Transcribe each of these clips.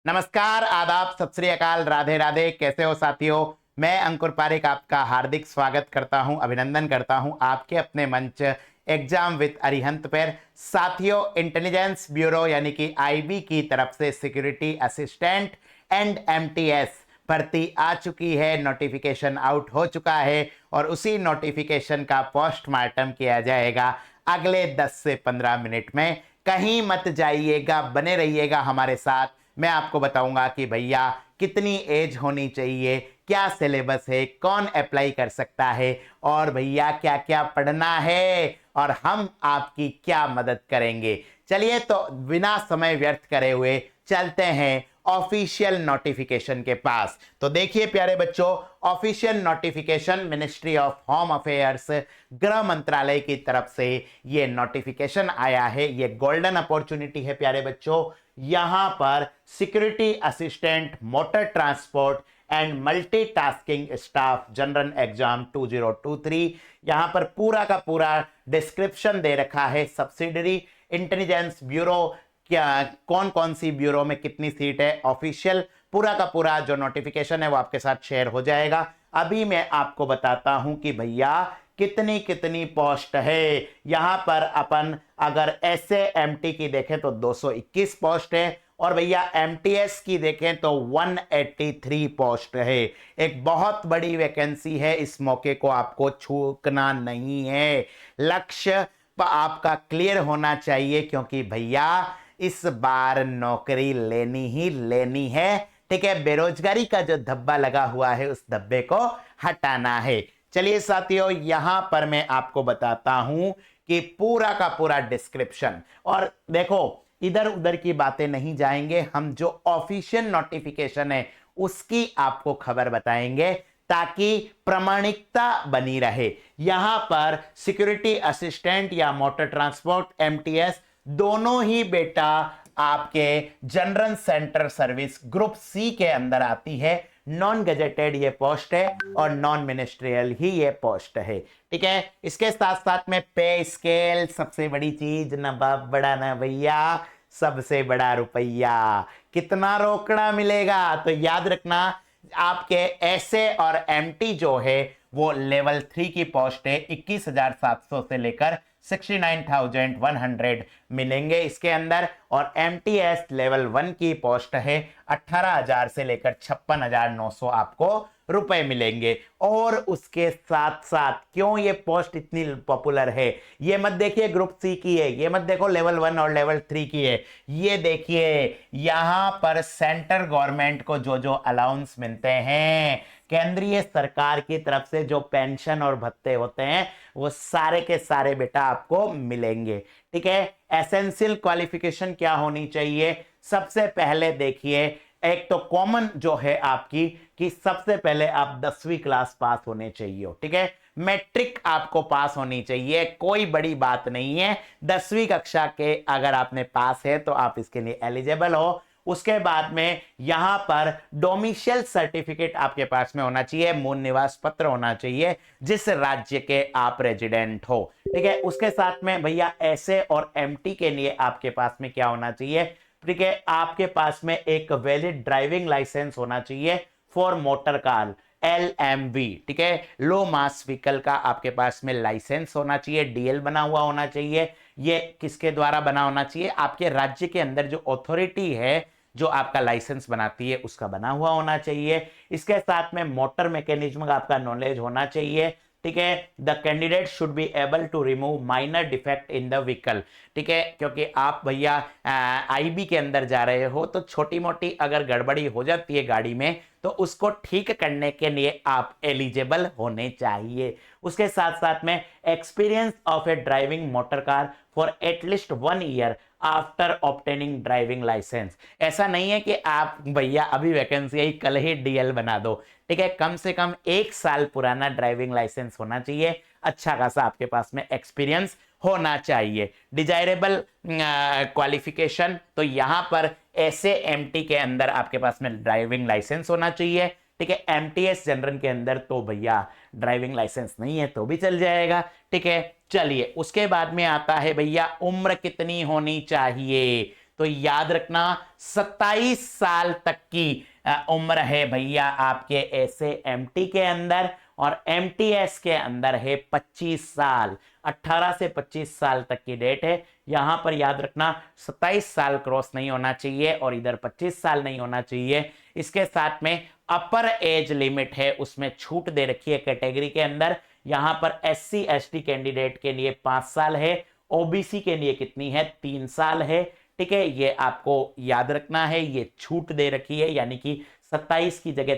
नमस्कार, आदाब, सत श्री अकाल, राधे राधे। कैसे हो साथियों? मैं अंकुर पारिक आपका हार्दिक स्वागत करता हूं, अभिनंदन करता हूं आपके अपने मंच एग्जाम विद अरिहंत पर। साथियों, इंटेलिजेंस ब्यूरो यानी कि आईबी की तरफ से सिक्योरिटी असिस्टेंट एंड एमटीएस भर्ती आ चुकी है, नोटिफिकेशन आउट हो चुका है और उसी नोटिफिकेशन का पोस्टमार्टम किया जाएगा अगले 10 से 15 मिनट में। कहीं मत जाइएगा, बने रहिएगा हमारे साथ। मैं आपको बताऊंगा कि भैया कितनी एज होनी चाहिए, क्या सिलेबस है, कौन अप्लाई कर सकता है और भैया क्या क्या पढ़ना है और हम आपकी क्या मदद करेंगे। चलिए तो बिना समय व्यर्थ करे हुए चलते हैं ऑफिशियल नोटिफिकेशन के पास। तो देखिए प्यारे बच्चों, official notification ministry of home affairs, गृह मंत्रालय की तरफ से ये नोटिफिकेशन आया है। ये गोल्डन अपॉर्चुनिटी है प्यारे बच्चों। यहां पर security assistant motor transport and multitasking staff general exam 2023, यहां पर पूरा का पूरा डिस्क्रिप्शन दे रखा है। सब्सिडरी इंटेलिजेंस ब्यूरो, क्या कौन कौन सी ब्यूरो में कितनी सीट है, ऑफिशियल पूरा का पूरा जो नोटिफिकेशन है वो आपके साथ शेयर हो जाएगा। अभी मैं आपको बताता हूं कि भैया कितनी कितनी पोस्ट है। यहां पर अपन अगर ऐसे एमटी की देखें तो 221 पोस्ट है और भैया एमटीएस की देखें तो 183 पोस्ट है। एक बहुत बड़ी वैकेंसी है, इस मौके को आपको छूना नहीं है। लक्ष्य आपका क्लियर होना चाहिए क्योंकि भैया इस बार नौकरी लेनी ही लेनी है। ठीक है, बेरोजगारी का जो धब्बा लगा हुआ है उस धब्बे को हटाना है। चलिए साथियों, यहां पर मैं आपको बताता हूं कि पूरा का पूरा डिस्क्रिप्शन, और देखो इधर उधर की बातें नहीं जाएंगे, हम जो ऑफिशियल नोटिफिकेशन है उसकी आपको खबर बताएंगे ताकि प्रामाणिकता बनी रहे। यहां पर सिक्योरिटी असिस्टेंट या मोटर ट्रांसपोर्ट एमटीएस दोनों ही बेटा आपके general centre service group C के अंदर आती है। नॉन गजेटेड ये पोस्ट है और नॉन मिनिस्ट्रियल ही ये पोस्ट है। ठीक है, इसके साथ साथ में पे स्केल, सबसे बड़ी चीज, ना बाप बड़ा ना भैया, सबसे बड़ा रुपया। कितना रोकड़ा मिलेगा तो याद रखना, आपके एसए और एमटी जो है वो लेवल 3 की पोस्ट है। 21,700 से लेकर 69,100 मिलेंगे इसके अंदर, और एमटीएस लेवल 1 की पोस्ट है। 18,000 से लेकर 56,900 आपको रुपए मिलेंगे। और उसके साथ साथ क्यों ये पोस्ट इतनी पॉपुलर है, ये मत देखिए ग्रुप सी की है, ये मत देखो लेवल 1 और लेवल 3 की है, ये देखिए यहां पर सेंट्रल गवर्नमेंट को जो जो अलाउंस मिलते हैं, केंद्रीय सरकार की तरफ से जो पेंशन और भत्ते होते हैं वो सारे के सारे बेटा आपको मिलेंगे। ठीक है, एसेंशियल क्वालिफिकेशन क्या होनी चाहिए? सबसे पहले देखिए, एक तो कॉमन जो है आपकी कि सबसे पहले आप 10वीं क्लास पास होने चाहिए। ठीक है, मैट्रिक आपको पास होनी चाहिए, कोई बड़ी बात नहीं है। 10वीं कक्षा के अगर आपने पास है तो आप इसके लिए एलिजिबल हो। उसके बाद में यहां पर डोमिशियल सर्टिफिकेट आपके पास में होना चाहिए, मूल निवास पत्र होना चाहिए जिस राज्य के आप रेजिडेंट हो। ठीक है, उसके साथ में भैया एसए और एमटी के लिए आपके पास में क्या होना चाहिए? ठीक है, आपके पास में एक वैलिड ड्राइविंग लाइसेंस होना चाहिए फॉर मोटर कार, LMV। ठीक है, लो मास व्हीकल का आपके पास में लाइसेंस होना चाहिए, डीएल बना हुआ होना चाहिए। ये किसके द्वारा बना होना चाहिए? आपके राज्य के अंदर जो अथॉरिटी है जो आपका लाइसेंस बनाती है उसका बना हुआ होना चाहिए। इसके साथ में मोटर मैकेनिज्म का आपका नॉलेज होना चाहिए। ठीक है, the candidate should be able to remove minor defect in the vehicle. ठीक है, क्योंकि आप भैया आईबी के अंदर जा रहे हो तो छोटी मोटी अगर गड़बड़ी हो जाती है गाड़ी में तो उसको ठीक करने के लिए आप एलिजिबल होने चाहिए। उसके साथ साथ में experience of a driving motor car for at least 1 year after obtaining driving licence. ऐसा नहीं है कि आप भैया अभी वैकेंसी आई कल ही डीएल बना दो। ठीक है, कम से कम 1 साल पुराना ड्राइविंग लाइसेंस होना चाहिए, अच्छा खासा आपके पास में एक्सपीरियंस होना चाहिए। डिजायरेबल क्वालिफिकेशन, तो यहां पर ऐसे एमटी के अंदर आपके पास में ड्राइविंग लाइसेंस होना चाहिए। ठीक है, एमटीएस जनरल के अंदर तो भैया ड्राइविंग लाइसेंस नहीं है तो भी चल जाएगा। ठीक है, चलिए उसके बाद में आता है भैया उम्र कितनी होनी चाहिए। तो याद रखना 27 साल तक की उम्र है भैया आपके एसएएमटी के अंदर, और एमटीएस के अंदर है 25 साल। 18 से 25 साल तक की डेट है। यहां पर याद रखना 27 साल क्रॉस नहीं होना चाहिए और इधर 25 साल नहीं होना चाहिए। इसके साथ में अपर एज लिमिट है, उसमें छूट दे रखी है कैटेगरी के अंदर। यहां पर एससी एसटी कैंडिडेट के लिए 5 साल है, ओबीसी के लिए कितनी है, 3 साल है। ठीक है, ये आपको याद रखना है, ये छूट दे रखी है, यानी कि 27 की जगह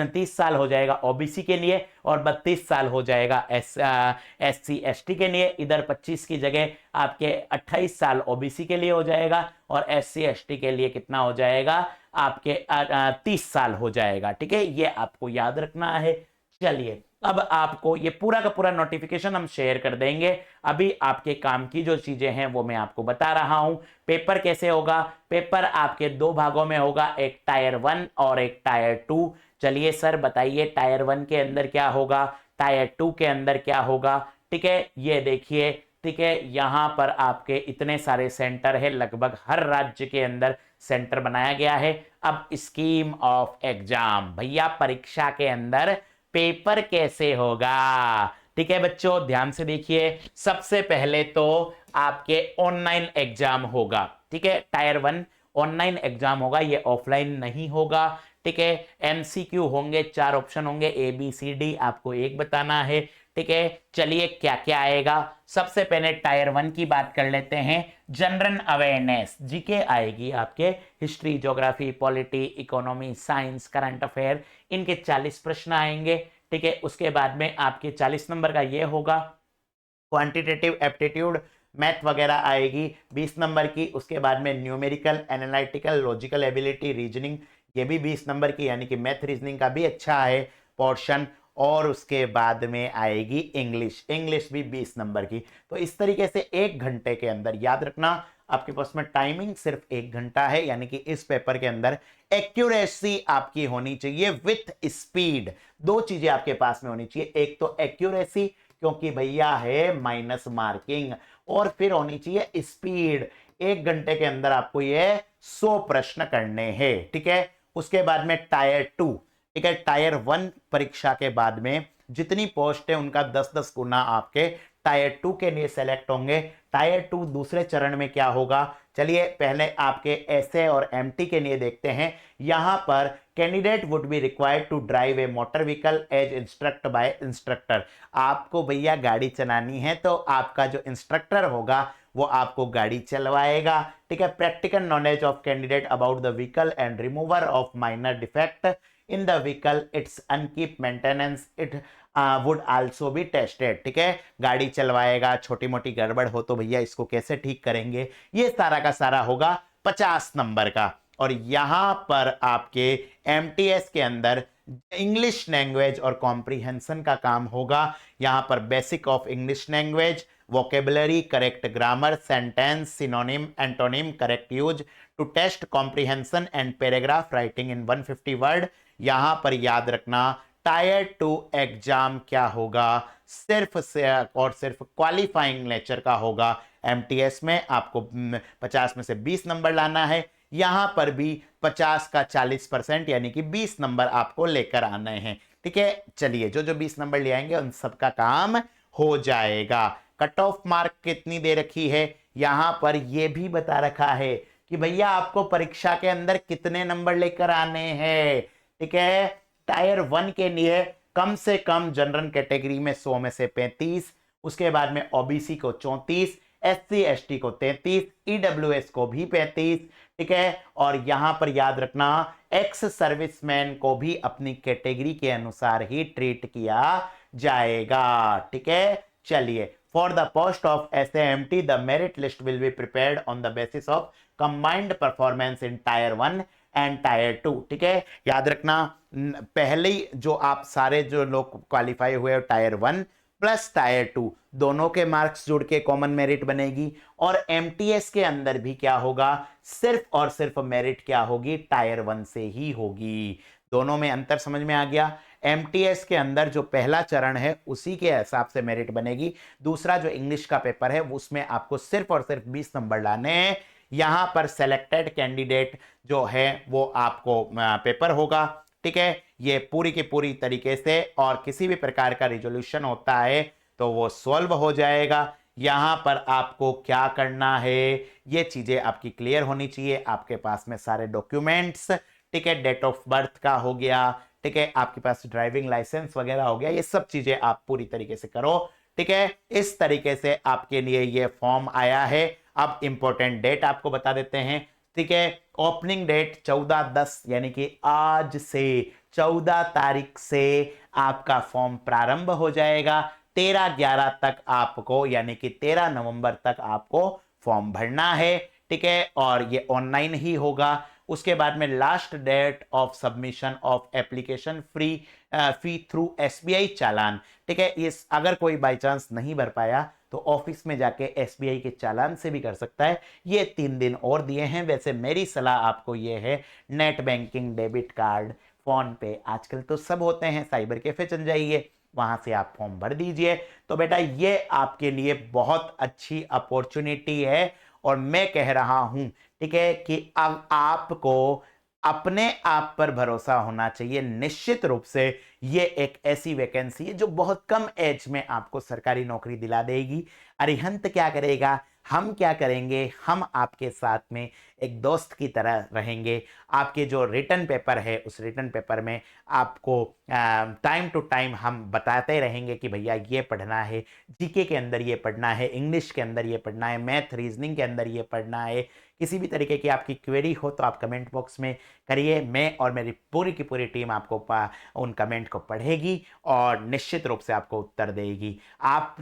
30 साल हो जाएगा ओबीसी के लिए और 32 साल हो जाएगा एससी एसटी के लिए। इधर 25 की जगह आपके 28 साल ओबीसी के लिए हो जाएगा और एससी एसटी के लिए कितना हो जाएगा आपके 30 साल हो जाएगा। ठीक है, ये आपको याद रखना है। चलिए, अब आपको ये पूरा का पूरा नोटिफिकेशन हम शेयर कर देंगे। अभी आपके काम की जो चीजें हैं वो मैं आपको बता रहा हूं। पेपर कैसे होगा, पेपर आपके 2 भागों में होगा, एक टायर 1 और एक टायर 2। चलिए सर बताइए, टायर 1 के अंदर क्या होगा, टायर 2 के अंदर क्या होगा। ठीक है, ये देखिए, ठीक है, यहां पर आपके इतने सारे सेंटर है, लगभग हर राज्य के अंदर सेंटर बनाया गया है। अब स्कीम ऑफ एग्जाम, भैया परीक्षा के अंदर पेपर कैसे होगा। ठीक है बच्चों, ध्यान से देखिए। सबसे पहले तो आपके ऑनलाइन एग्जाम होगा। ठीक है, टायर 1 ऑनलाइन एग्जाम होगा, ये ऑफलाइन नहीं होगा। ठीक है, एमसीक्यू होंगे, 4 ऑप्शन होंगे, ए बी सी डी, आपको एक बताना है। ठीक है, चलिए क्या क्या आएगा। सबसे पहले टायर 1 की बात कर लेते हैं। जनरल अवेयरनेस जीके आएगी आपके, history, geography, polity, economy, science, current affair, इनके 40 प्रश्न आएंगे। ठीक है, उसके बाद में आपके 40 नंबर का ये होगा। क्वांटिटेटिव एप्टीट्यूड, मैथ वगैरह आएगी 20 नंबर की। उसके बाद में numerical, analytical, logical ability, reasoning, ये भी 20 नंबर की, यानी कि मैथ रीजनिंग का भी अच्छा है पोर्शन। और उसके बाद में आएगी इंग्लिश, इंग्लिश भी 20 नंबर की। तो इस तरीके से 1 घंटे के अंदर, याद रखना आपके पास में टाइमिंग सिर्फ 1 घंटा है, यानी कि इस पेपर के अंदर एक्यूरेसी आपकी होनी चाहिए विथ स्पीड। 2 चीजें आपके पास में होनी चाहिए, एक तो एक्यूरेसी क्योंकि भैया है माइनस मार्किंग, और फिर होनी चाहिए स्पीड। 1 घंटे के अंदर आपको ये 100 प्रश्न करने हैं। ठीक है, उसके बाद में टायर 2। ठीक है, टायर 1 परीक्षा के बाद में जितनी पोस्ट है उनका 10-10 गुना आपके टायर 2 के लिए सेलेक्ट होंगे। टायर 2 दूसरे चरण में क्या होगा, चलिए पहले आपके एसए और एमटी के लिए देखते हैं। यहां पर candidate would be required to drive a motor vehicle as instruct by instructor. आपको भैया गाड़ी चलानी है तो आपका जो इंस्ट्रक्टर होगा वो आपको गाड़ी चलवाएगा। ठीक है, practical knowledge of candidate about the vehicle and remover of minor defect in the vehicle, it's upkeep maintenance, it would also be tested. ठीक है, गाड़ी चलवाएगा, छोटी मोटी गड़बड़ हो तो भैया इसको कैसे ठीक करेंगे, ये सारा का सारा होगा 50 नंबर का। और यहां पर आपके एमटीएस के अंदर इंग्लिश लैंग्वेज और कॉम्प्रिहेंशन का काम होगा। यहां पर basic of English language, vocabulary, correct grammar, sentence, synonym, antonym, correct use, to test comprehension and paragraph writing in 150 word. यहां पर याद रखना टायर 2 एग्जाम क्या होगा, सिर्फ से और सिर्फ क्वालिफाइंग लेक्चर का होगा। एमटीएस में आपको 50 में से 20 नंबर लाना है, यहां पर भी 50 का 40% यानी कि 20 नंबर आपको लेकर आने हैं। ठीक है, चलिए जो जो 20 नंबर ले आएंगे उन सबका काम हो जाएगा। कट ऑफ मार्क कितनी दे रखी है, यहां पर यह भी बता रखा है कि भैया आपको परीक्षा के अंदर कितने नंबर लेकर आने हैं। ठीक है, टायर 1 के लिए कम से कम जनरल कैटेगरी में 100 में से 35, उसके बाद में ओबीसी को 34, एससी एसटी को 33, ईडब्ल्यूएस को भी 35। ठीक है, और यहां पर याद रखना एक्स सर्विसमैन को भी अपनी कैटेगरी के अनुसार ही ट्रीट किया जाएगा। ठीक है, चलिए, for the post of SAMT the merit list will be prepared on the basis of combined performance in tier 1 and tier 2। ठीक है, याद रखना पहले जो आप सारे जो लोग क्वालिफाई हुए टायर 1 प्लस टायर 2 दोनों के मार्क्स जुड़ के कॉमन मेरिट बनेगी। और एमटीएस के अंदर भी क्या होगा, सिर्फ और सिर्फ मेरिट क्या होगी, टायर 1 से ही होगी। दोनों में अंतर समझ में आ गया। एमटीएस के अंदर जो पहला चरण है उसी के हिसाब से मेरिट बनेगी। दूसरा जो इंग्लिश का पेपर है उसमें आपको सिर्फ और सिर्फ 20 नंबर लाने हैं। यहाँ पर सेलेक्टेड कैंडिडेट जो है वो आपको पेपर होगा, ठीक है। ये पूरी की पूरी तरीके से, और किसी भी प्रकार का रिजोल्यूशन होता है तो वो सॉल्व हो जाएगा। यहां पर आपको क्या करना है, ये चीजें आपकी क्लियर होनी चाहिए, आपके पास में सारे डॉक्यूमेंट्स, ठीक है, डेट ऑफ बर्थ का हो गया, ठीक है, आपके पास ड्राइविंग लाइसेंस वगैरह हो गया, ये सब चीजें आप पूरी तरीके से करो, ठीक है। इस तरीके से आपके लिए ये फॉर्म आया है। अब इंपॉर्टेंट डेट आपको बता देते हैं, ठीक है। ओपनिंग डेट 14/10 यानी कि आज से 14 तारीख से आपका फॉर्म प्रारंभ हो जाएगा। 13/11 तक आपको, यानी कि 13 नवंबर तक आपको फॉर्म भरना है, ठीक है, और ये ऑनलाइन ही होगा। उसके बाद में last date of submission of application fee through SBI challan, ठीक है। इस अगर कोई बाई चांस नहीं भर पाया तो ऑफिस में जाके एसबीआई के चालान से भी कर सकता है। ये 3 दिन और दिए हैं। वैसे मेरी सलाह आपको ये है, net banking, debit card, phone पे, आजकल तो सब होते हैं, साइबर कैफे चल जाइए, वहां से आप फॉर्म भर दीजिए। तो बेटा ये आपके लिए बहुत अच्छी अपॉर्चुनिटी है, और मैं कह रहा हूं, ठीक है, कि अब आपको अपने आप पर भरोसा होना चाहिए। निश्चित रूप से ये एक ऐसी वैकेंसी है जो बहुत कम एज में आपको सरकारी नौकरी दिला देगी। अरिहंत क्या करेगा, हम क्या करेंगे, हम आपके साथ में एक दोस्त की तरह रहेंगे। आपके जो रिटन पेपर है उस रिटन पेपर में आपको टाइम टू टाइम हम बताते रहेंगे कि भैया ये पढ़ना है, जीके के अंदर ये पढ़ना है, इंग्लिश के अंदर ये पढ़ना है, मैथ रीजनिंग के अंदर ये पढ़ना है। किसी भी तरीके की आपकी क्वेरी हो तो आप कमेंट बॉक्स में करिए, मैं और मेरी पूरी की पूरी टीम आपको उन कमेंट को पढ़ेगी और निश्चित रूप से आपको उत्तर देगी। आप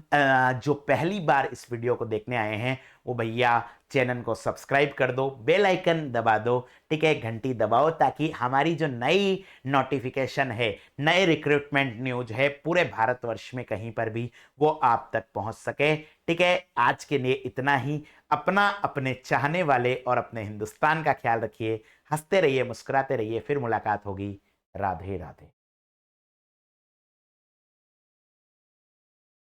जो पहली बार इस वीडियो को देखने आए हैं वो भैया चैनल को सब्सक्राइब कर दो, बेल आइकन दबा दो, ठीक है, घंटी दबाओ, ताकि हमारी जो नई नोटिफिकेशन है, नए रिक्रूटमेंट न्यूज है, पूरे भारतवर्ष में कहीं पर भी वो आप तक पहुंच सके, ठीक है। आज के लिए इतना ही। अपना, अपने चाहने वाले और अपने हिंदुस्तान का ख्याल रखिए। हंसते रहिए, मुस्कुराते रहिए। फिर मुलाकात होगी। राधे राधे।